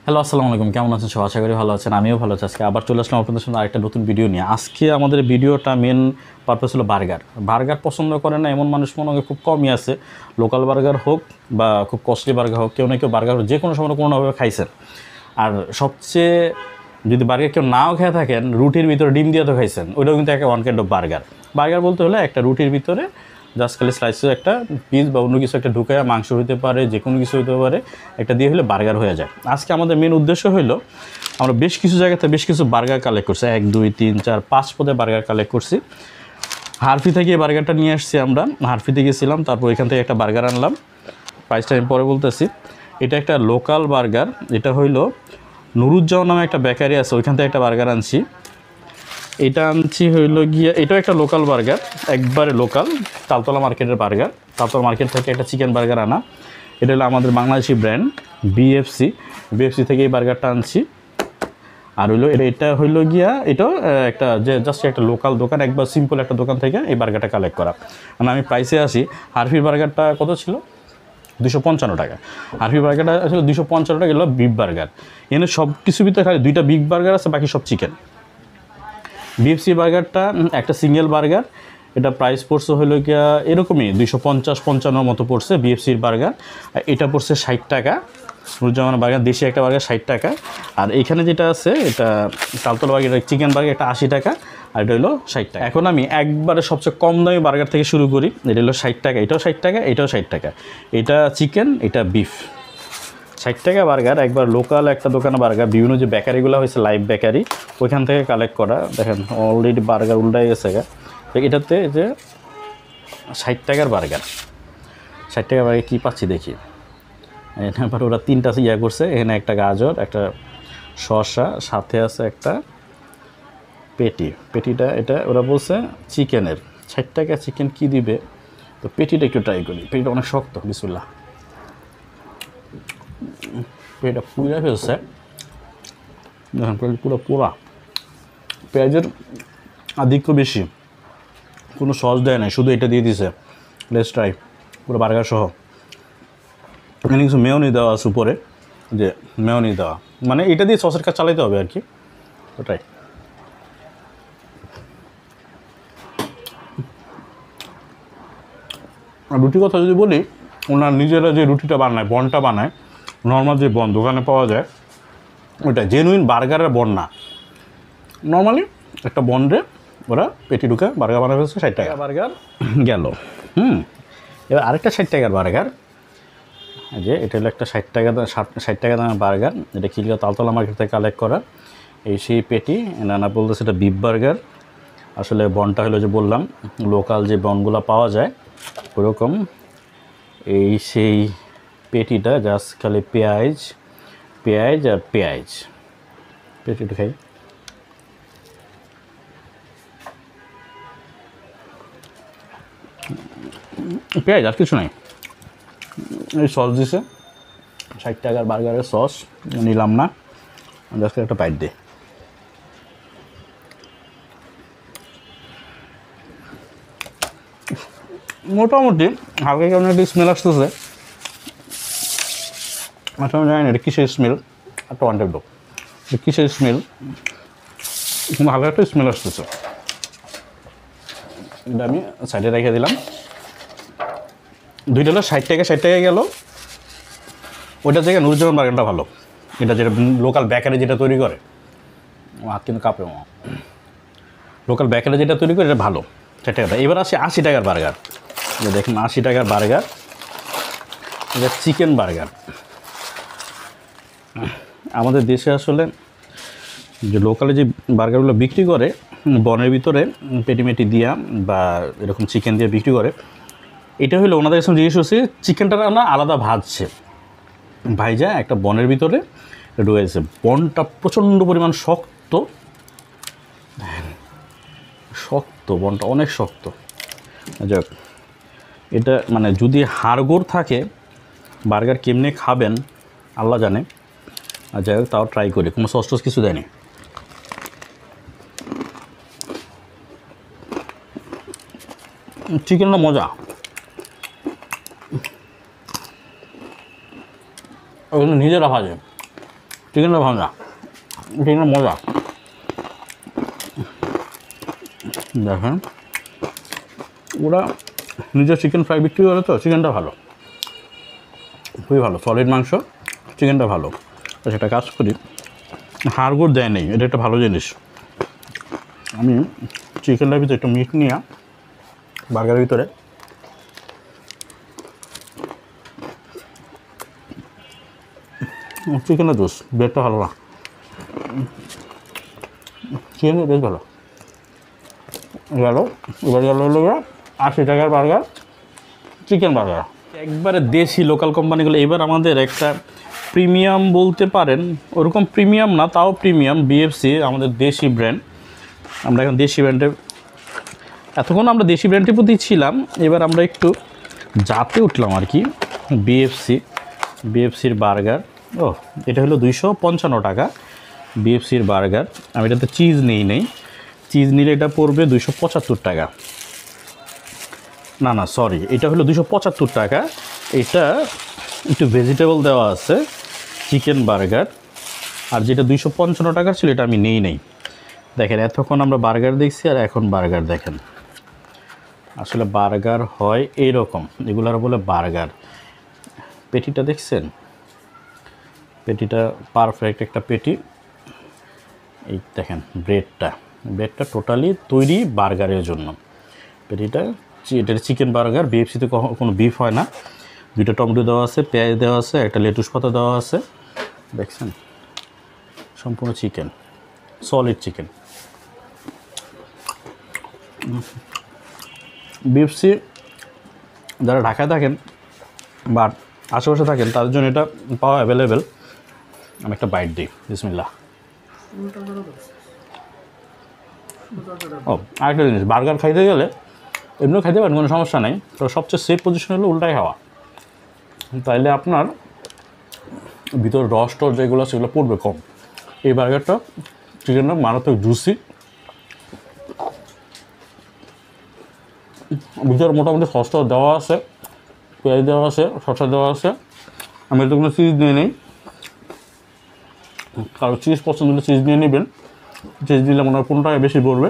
Hello, আসসালামু আলাইকুম। কেমন আছেন সবাই? আশা করি ভালো আছেন। আমিও ভালো আছি। আজকে আবার চলে আসলাম আপনাদের সামনে আরেকটা নতুন ভিডিও নিয়ে। আজকে আমাদের ভিডিওটা মেন পারপাস হলো বার্গার। বার্গার পছন্দ করে না এমন মানুষ মনে হয় খুব কমই আছে। লোকাল বার্গার হোক বা খুব কস্টলি বার্গার হোক, কেউ না কেউ বার্গার যে কোনো সময় কোনোভাবে খাইছেন। আর সবচেয়ে যদি বার্গার কেউ নাও খেয়ে থাকেন, রুটির ভিতরে ডিম দিয়ে তো খাইছেন, ওইটাও কিন্তু একটা one kind of burger. Burger বলতে হলে একটা রুটির ভিতরে জাস্ট খালি স্লাইসে একটা পিস বা অন্য কিছু একটা ঢুকায়, মাংস হইতে পারে, যে কোনো কিছু হইতে পারে, একটা দিয়ে হলে বার্গার হয়ে যায়। আজকে আমাদের মেন উদ্দেশ্য হলো আমরা বেশ কিছু জায়গাতে বেশ কিছু বার্গার কালেক্ট করছি। 1 2 3 4 5 পদে বার্গার কালেক্ট করছি। হারফি থেকে এই বার্গারটা নিয়ে আসছি আমরা। হারফিতে গেছিলাম, তারপর এখান থেকে একটা বার্গার আনলাম। প্রাইসটা আমি পরে বলতেছি। এটা একটা লোকাল বার্গার। এটা হইলো নুরুজ্জামান নামে একটা বেকারি আছে, ওইখান থেকে একটা বার্গার আনছি। এটা আনছি হইলো গিয়ে, এটাও একটা লোকাল বার্গার, একবারে লোকাল, তালতলা মার্কেটের বার্গার। তালতলা মার্কেট থেকে একটা চিকেন বার্গার আনা। এটা হলো আমাদের বাংলাদেশি ব্র্যান্ড বিএফসি। বিএফসি থেকে এই বার্গারটা আনছি। আর হইলো এটা হইলো গিয়া, এটাও একটা যে জাস্ট একটা লোকাল দোকান, একবার সিম্পল একটা দোকান থেকে এই বার্গারটা কালেক্ট করা। মানে আমি প্রাইসে আসি। হারফির বার্গারটা কত ছিল? 255 টাকা। হারফি বার্গারটা আসলে 255 টাকা গেলো বিফ বার্গার। এখানে সব কিছু ভিতরে খালি 2টা বিগ বার্গার আছে, বাকি সব চিকেন। বিএফসি বার্গারটা একটা সিঙ্গেল বার্গার। এটা প্রাইস পড়ছে হলো গিয়া এরকমই 250-55 মতো পড়ছে বিএফসির বার্গার। এটা পড়ছে 60 টাকা। নুরুজ্জামান বার্গার দেশি একটা বার্গার 60 টাকা। আর এইখানে যেটা আছে এটা তালতলা বার্গার চিকেন বার্গার, এটা 80 টাকা। আর এটা হলো 60 টাকা। এখন আমি একবারে সবচেয়ে কম দামি বার্গার থেকে শুরু করি। এটা হলো 60 টাকা, এটাও 60 টাকা, এটাও 60 টাকা। এটা চিকেন, এটা বিফ। 60 টাকা বার্গার, একবার লোকাল একটা দোকানে বার্গার। বিভিন্ন যে বেকারিগুলো হয়েছে, লাইভ বেকারি, ওইখান থেকে কালেক্ট করা। দেখেন অলরেডি বার্গার উল্টাই গেছে গা। তো এটাতে যে 60 টাকার বার্গার, 60 টাকার বার্গার কী পাচ্ছি দেখি। এবার ওরা 3টা ইয়া করছে। এখানে একটা গাজর, একটা শসা, সাথে আছে একটা পেটিটা এটা ওরা বলছে চিকেনের। 60 টাকা চিকেন কী দিবে, তো পেটিটা একটু ট্রাই করি। পেটিটা অনেক শক্ত, বিসমিল্লাহ। পেটটা পুড়ে ফেলছে, দেখেন পুরো পোড়া। পেঁয়াজের আধিক্য বেশি, কোনো সস দেয় নাই, শুধু এটা দিয়ে দিছে। লেটস ট্রাই পুরো বার্গার সহ। এখানে কিছু মেয়োনি দেওয়া আছে উপরে, যে মেয়োনি দেওয়া, মানে এটা দিয়ে সসের কাজ চালাইতে হবে আর কি। ওটাই আর রুটির কথা যদি বলি, ওনার নিজেরা যে রুটিটা বানায়, বনটা বানায়, নর্মাল যে বন দোকানে পাওয়া যায়, ওইটা জেনুইন বার্গারের বন না। নর্মালি একটা বন্ডে ওরা পেটি ঢুকে বার্গার বানাবে, 60 টাকা বার্গার গেল। এবার আরেকটা 60 টাকার বার্গার, যে এটা হলো একটা 60 টাকা দামের বার্গার। এটা খিলগাঁও তালতলা মার্কেট থেকে কালেক্ট করা। এই সেই পেটি, নানা বলতেছে এটা বিফ বার্গার। আসলে বনটা হলো যে বললাম, লোকাল যে বনগুলো পাওয়া যায় ওরকম। এই সেই পেটিটা জাস্ট খালি পেঁয়াজ আর পেঁয়াজ। পেটিটা খাই। পেঁয়াজ আর কিছু নাই। এই সস দিছে, 60 টাকার বার্গারের সস নিলাম না, জাস্ট একটা বাইট দে। মোটামুটি হালকা কেমন একটা স্মেল আসতেছে। আচ্ছা, আমি জানি না এটা কিসের স্মেল। একটা ওয়ান টাইপ দোক, কিসের স্মেল, কিন্তু হালকা একটা স্মেল আসতেছে। এটা আমি সাইডে রেখে দিলাম। দুইটা হলো 60 টাকা গেল। ওইটার জায়গায় নুরুজ্জামান বার্গারটা ভালো। এটা যেটা লোকাল বেকারি যেটা তৈরি করে, হাত কিন্তু কাঁপে। লোকাল বেকারি যেটা তৈরি করে এটা ভালো, 60 টাকা। এবার আসি 80 টাকার বার্গার। যে দেখুন 80 টাকার বার্গার, এটা চিকেন বার্গার। আমাদের দেশে আসলে যে লোকালে যে বার্গারগুলো বিক্রি করে, বনের ভিতরে পেটিমেটি দিয়া বা এরকম চিকেন দিয়ে বিক্রি করে, এটা হলো ওনাদের কাছে জিজ্ঞেস করছে চিকেনটা না আলাদা ভাজছে, ভাইজা একটা বনের ভিতরে রয়েছে। বনটা প্রচণ্ড পরিমাণ শক্ত, বনটা অনেক শক্ত। যাক, এটা মানে যদি হাড়গোড় থাকে বার্গার কেমনে খাবেন আল্লাহ জানে। আর যাই হোক, তাও ট্রাই করি। কোনো সস টস কিছু দেয়নি। চিকেনটা মজা, ওগুলো নিজেরা ভাজে। চিকেনটা ভাজা, চিকেনটা মজা। দেখেন ওরা নিজের চিকেন ফ্রাই বিক্রি করে, তো চিকেনটা ভালো, খুবই ভালো, সলিড মাংস, চিকেনটা ভালো। তো সেটা কাজ করি, হাড়গোড় দেয় নেই, এটা একটা ভালো জিনিস। আমি চিকেনটার ভিতরে একটু মিট নিয়ে বার্গারের ভিতরে চিকেনের জুস, ব্রেডটা ভালো না, চিকেনের বেশ ভালো গেল। এবার গেল হলো 80 টাকার বার্গার, চিকেন বার্গার, একবারে দেশি লোকাল কোম্পানিগুলো। এবার আমাদের একটা প্রিমিয়াম বলতে পারেন, ওরকম প্রিমিয়াম না, তাও প্রিমিয়াম, বিএফসি আমাদের দেশি ব্র্যান্ড। আমরা এখন দেশি ব্র্যান্ডের, এতক্ষণ আমরা দেশি ব্র্যান্ডের প্রতি ছিলাম, এবার আমরা একটু জাতে উঠলাম আর কি। বিএফসির বার্গার, ও এটা হলো 255 টাকা বিএফসির বার্গার। আমি এটাতে চিজ নেই, চিজ নিলে এটা পড়বে 275 টাকা। না সরি, এটা হলো 275 টাকা। এটা একটু ভেজিটেবল দেওয়া আছে, চিকেন বার্গার। আর যেটা 255 টাকার ছিল, এটা আমি নেই। দেখেন এতক্ষণ আমরা বার্গার দেখছি, আর এখন বার্গার দেখেন। আসলে বার্গার হয় এইরকম, এগুলার বলে বার্গার। পেটিটা দেখছেন, পেটিটা পারফেক্ট একটা পেটি। এই দেখেন ব্রেডটা টোটালি তৈরি বার্গারের জন্য। পেটিটা, এটা চিকেন বার্গার, বিএফসিতে কোনো বিফ হয় না। 2টা টমেটো দেওয়া আছে, পেঁয়াজ দেওয়া আছে, একটা লেটুস পাতা দেওয়া আছে, দেখছেন, সম্পূর্ণ চিকেন, সলিড চিকেন। বিএফসি যারা ঢাকায় থাকেন বা আশেপাশে থাকেন, তাদের জন্য এটা পাওয়া অ্যাভেলেবেল। আমি একটা বাইট দিই, বিসমিল্লাহ। ও আরেকটা জিনিস, বার্গার খাইতে গেলে এমনিও খাইতে পারেন, কোনো সমস্যা নেই। তো সবচেয়ে সেফ পজিশন হলো উল্টাই খাওয়া, তাইলে আপনার ভিতর রস টস যেগুলো সেগুলো পড়বে কম। এই বার্গারটা চিকেনটা মারাত্মক জুসি, ভিতরে মোটামুটি সসটা দেওয়া আছে, পেঁয়াজ দেওয়া আছে, শসা দেওয়া আছে। আমি এতে কোনো চিজ নিয়ে নেই, কারো চিজ পছন্দ হলে চিজ নিয়ে নেবেন, চিজ দিলে মনে হয় 15 টাকা বেশি পড়বে।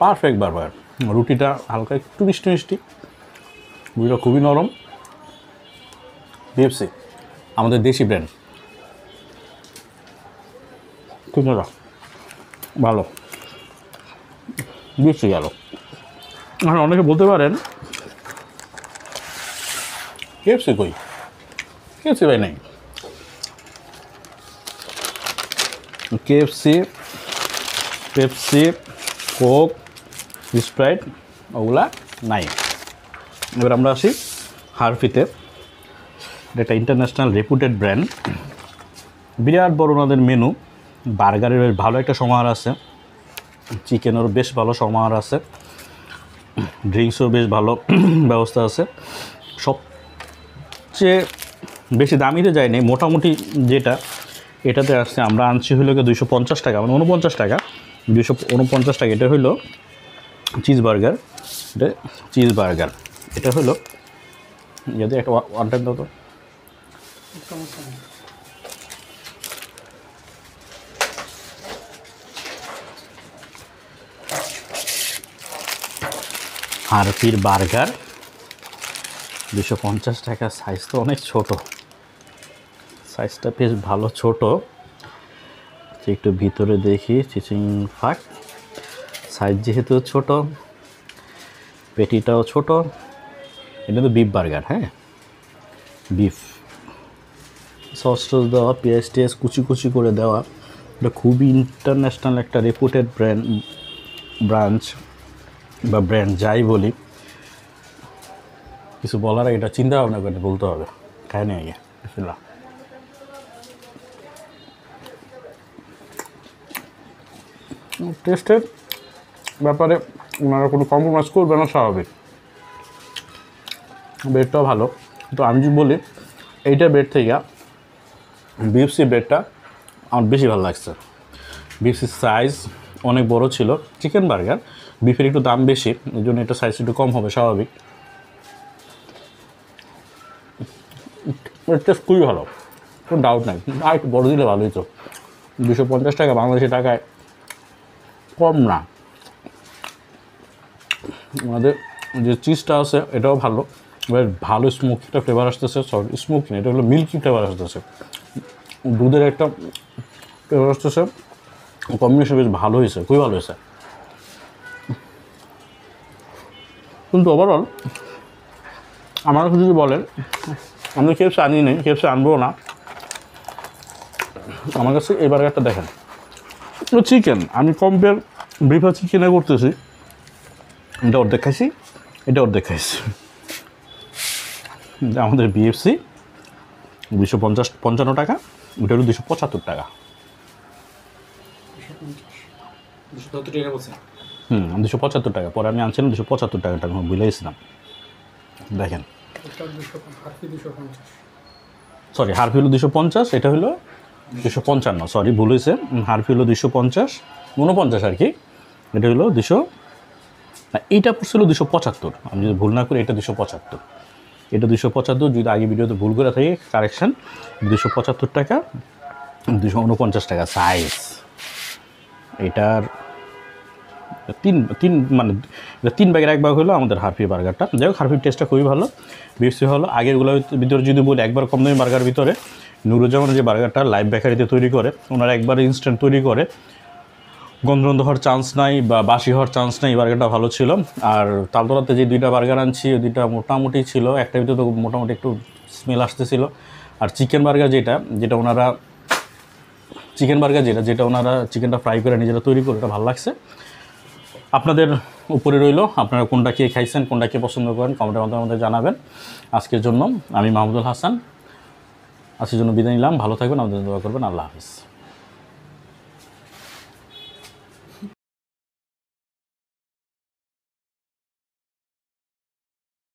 Perfect burger. রুটিটা হালকা একটু মিষ্টি, রুটিটা খুবই নরম। বিএফসি আমাদের দেশি ব্র্যান্ড, খুব মজা, ভালো। বিএফসি গেল। আর অনেকে বলতে পারেন কেএফসি কই, কেএফসি ভাই নেই। কেএফসি, পেপসি, কোক, স্প্রাইট ওগুলা নাই। এবার আমরা আসি হারফিতে। এটা একটা ইন্টারন্যাশনাল রেপুটেড ব্র্যান্ড, বিরাট বড় ওনাদের মেনু। বার্গারের বেশ ভালো একটা সমাহার আছে, চিকেনেরও বেশ ভালো সমাহার আছে, ড্রিঙ্কসও বেশ ভালো ব্যবস্থা আছে। সবচেয়ে বেশি দামিতে যায়নি, মোটামুটি যেটা এটাতে আসছে, আমরা আনছি হলো 250 টাকা, মানে 49 টাকা, 249 টাকা। এটা হলো চিজ বার্গার, এটা চিজ বার্গার। এটা হলো যদি একটা ওয়ান টাইম দাও তো, হারফির বার্গার 250 টাকা। সাইজ তো অনেক ছোট, সাইজটা বেশ ভালো ছোট। একটু ভিতরে দেখি, চিচিং ফাঁক, সাইজ যেহেতু ছোট, পেটিটাও ছোট। এটা তো বিফ বার্গার, হ্যাঁ বিফ, সস টস দেওয়া, পেঁয়াজ টেয়াজ কুচি করে দেওয়া। এটা খুবই ইন্টারন্যাশনাল একটা রেপুটেড ব্রাঞ্চ বা ব্র্যান্ড যাই বলি। কিছু বলার আগে এটা চিন্তা ভাবনা করে বলতে হবে। খায় নি আগে, বিসমিল্লাহ। টেস্টের ব্যাপারে ওনারা কোনো কম্প্রোমাইজ করবে না, স্বাভাবিক। ব্রেডটাও ভালো, তো আমি যদি বলি এইটা ব্রেড থেকে বিএফসি ব্রেডটা আমার বেশি ভালো লাগছে। বিএফসির সাইজ অনেক বড় ছিল, চিকেন বার্গার, বিফের একটু দাম বেশি, এই জন্য এটা সাইজ একটু কম হবে, স্বাভাবিক। টেস্ট খুবই ভালো, কোনো ডাউট নাই, আর একটু বড় দিলে ভালোই তো। 250 টাকা বাংলাদেশি টাকায় কম না। আমাদের যে চিজটা আছে এটাও ভালো, বেশ ভালো স্মোকিটা ফ্লেভার আসতেছে। সরি স্মোকি না, এটা হলো মিল্কি ফ্লেভার আসতেছে, দুধের একটা ফ্লেভার আসতেছে। কম্বিনেশন বেশ ভালো হয়েছে, খুবই ভালো হয়েছে। কিন্তু ওভারঅল আমার কাছে যদি বলেন, আমি কেএফসি আনি নেই, কেএফসি আনবো না। আমার কাছে এই বার্গারটা দেখেন, চিকেন আমি কম্পেয়ার বিফ আর চিকেনে করতেছি, এটা অর্ধেক খাইছি, এটা অর্ধেক খাইছি। আমাদের বিএফসি 255 টাকা, ওটা হলো 275 টাকা। 275 টাকা। পরে আমি আনছিলাম 275 টাকাটা, আমি বুঝেছিলাম। দেখেন সরি, হারফি হলো 250, এটা হলো 255, সরি ভুল হয়েছে। হারফি হলো 250, 49 আর কি। এটা হলো 200 না, এইটা পড়ছিল 275, আমি যদি ভুল না করি এটা 275, এটা 275। যদি আগে ভিডিওতে ভুল করে থাকি কারেকশান, 275 টাকা, 249 টাকা সাইজ। এটার তিন মানে 3 ভাগের 1 ভাগ হলো আমাদের হারফি বার্গারটা। যাই হোক, হারফির টেস্টটা খুবই ভালো, বেশি ভালো। আগেরগুলোর ভিতরে যদি বলি, একবার কম দামি বার্গার ভিতরে নুরুজ্জামান যে বার্গারটা লাইভ বেকারিতে তৈরি করে, ওনারা একবার ইনস্ট্যান্ট তৈরি করে, গন্ধ হওয়ার চান্স নাই বা বাসি হওয়ার চান্স নাই। বার্গারটা ভালো ছিল। আর তালতলাতে যে 2টা বার্গার আনছি, ওই 2টা মোটামুটি ছিল, একটার ভিতরে তো মোটামুটি একটু স্মেল আসতেছিল। আর চিকেন বার্গার যেটা ওনারা চিকেনটা ফ্রাই করে নিজেরা তৈরি করে, এটা ভালো লাগছে। আপনাদের উপরে রইল, আপনারা কোনটা কে খাইছেন, কোনটা কে পছন্দ করেন, কমেন্টের মাধ্যমে আমাদের জানাবেন। আজকের জন্য আমি মাহমুদুল হাসান, আজকের জন্য বিদায় নিলাম। ভালো থাকবেন, আমাদের দোয়া করবেন। আল্লাহ হাফিজ।